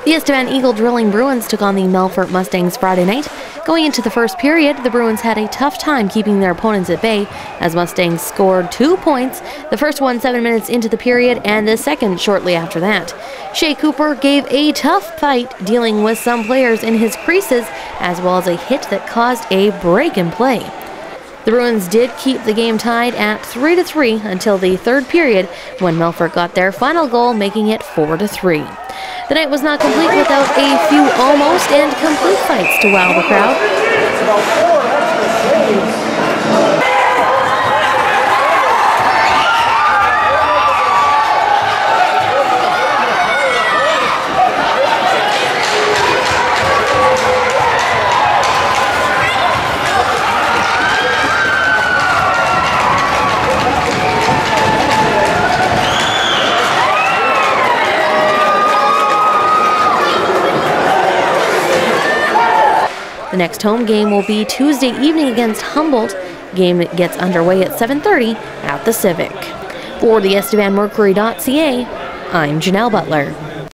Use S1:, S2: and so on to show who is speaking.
S1: The Estevan Eagle Drilling Bruins took on the Melfort Mustangs Friday night. Going into the first period, the Bruins had a tough time keeping their opponents at bay as Mustangs scored 2 points, the first one 7 minutes into the period and the second shortly after that. Shea Cooper gave a tough fight, dealing with some players in his creases as well as a hit that caused a break in play. The Bruins did keep the game tied at 3-3 until the third period when Melfort got their final goal, making it 4-3. The night was not complete without a few almost and complete fights to wow the crowd. The next home game will be Tuesday evening against Humboldt. Game gets underway at 7:30 at the Civic. For the EstevanMercury.ca, I'm Janelle Butler.